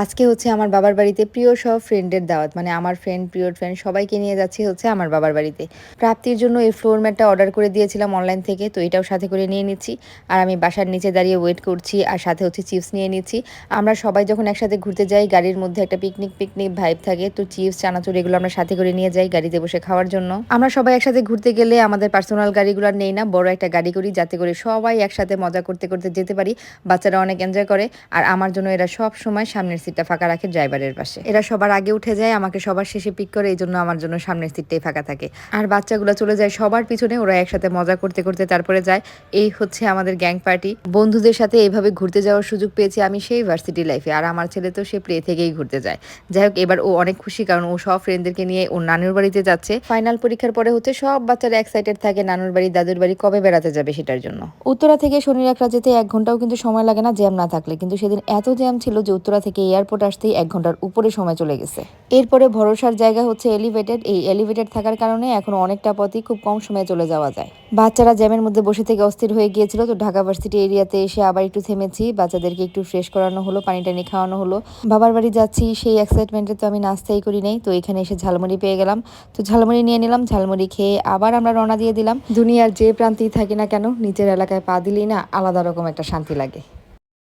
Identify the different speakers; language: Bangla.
Speaker 1: আজকে হচ্ছে আমার বাবার বাড়িতে প্রিয় সব ফ্রেন্ডের দাওয়াত। মানে আমার ফ্রেন্ড, প্রিয় ফ্রেন্ড সবাইকে নিয়ে যাচ্ছি হচ্ছে আমার বাবার বাড়িতে। প্রাপ্তির জন্য এই ফ্লোর ম্যাটটা অর্ডার করে দিয়েছিলাম অনলাইন থেকে। তো এটাও সাথে করে নিয়ে নিচ্ছি। আর আমি বাসার নিচে দাঁড়িয়ে ওয়েট করছি আর সাথে হচ্ছে চিপস নিয়ে নিচ্ছি। আমরা সবাই যখন একসাথে ঘুরতে যাই গাড়ির মধ্যে একটা পিকনিক ভাইব থাকে। তো চিপস, চানাচুর এগুলো আমরা সাথে করে নিয়ে যাই গাড়িতে বসে খাওয়ার জন্য। আমরা সবাই একসাথে ঘুরতে গেলে আমাদের পার্সোনাল গাড়িগুলো আর নেই না, বড় একটা গাড়ি করি যাতে করে সবাই একসাথে মজা করতে করতে যেতে পারি। বাচ্চারা অনেক এনজয় করে। আর আমার জন্য এরা সব সময় সামনের সিটটা ফাঁকা রাখে ড্রাইভারের পাশে। এরা সবার আগে উঠে যায়, আমাকে সবার শেষে পিক করে, এই জন্য আমার জন্য সামনের সিটটাই ফাঁকা থাকে। আর বাচ্চাগুলো চলে যায় সবার পিছনে, ওরা একসাথে মজা করতে করতে তারপরে যায়। এই হচ্ছে আমাদের গ্যাং পার্টি। বন্ধুদের সাথে এইভাবে ঘুরতে যাওয়ার সুযোগ পেয়েছি আমি সেই ভার্সিটি লাইফে। আর আমার ছেলে তো সে প্লে থেকেই ঘুরতে যায়। যাই হোক, এবার ও অনেক খুশি, কারণ ও সব ফ্রেন্ডদেরকে নিয়ে ওর নানুর বাড়িতে যাচ্ছে। ফাইনাল পরীক্ষার পরে হচ্ছে সব বাচ্চারা এক্সাইটেড থাকে নানুর বাড়ি, দাদুর বাড়ি কবে বেড়াতে যাবে সেটার জন্য। উত্তরা থেকে শনির একরা যেতে 1 ঘন্টাও কিন্তু সময় লাগে না জ্যাম না থাকলে। কিন্তু সেদিন এত জ্যাম ছিল যে উত্তরা থেকে এয়ারপোর্ট আসতেই 1 ঘন্টার উপরে সময় চলে গেছে। এরপরে ভরসার জায়গা হচ্ছে এলিভেটেড। এই এলিভেটেড থাকার কারণে এখন অনেকটা পথই খুব কম সময়ে চলে যাওয়া যায়। বাচ্চারা জ্যামের মধ্যে বসে থেকে অস্থির হয়ে গিয়েছিল। তো ঢাকা ভার্সিটি এরিয়াতে এসে আবার একটু থেমেছি, বাচ্চাদেরকে একটু ফ্রেশ করানো হলো, পানি টানি খাওয়ানো হলো। বাবার বাড়ি যাচ্ছি সেই এক্সাইটমেন্টে তো আমি নাস্তাই করি নাই। তো এখানে এসে ঝালমুড়ি পেয়ে গেলাম, তো ঝালমুড়ি নিয়ে নিলাম। ঝালমুড়ি খেয়ে আবার আমরা রওনা দিয়ে দিলাম। দুনিয়ার যে প্রান্তেই থাকি না কেন, নিচের এলাকায় পা দিলেই না আলাদা রকম একটা শান্তি লাগে।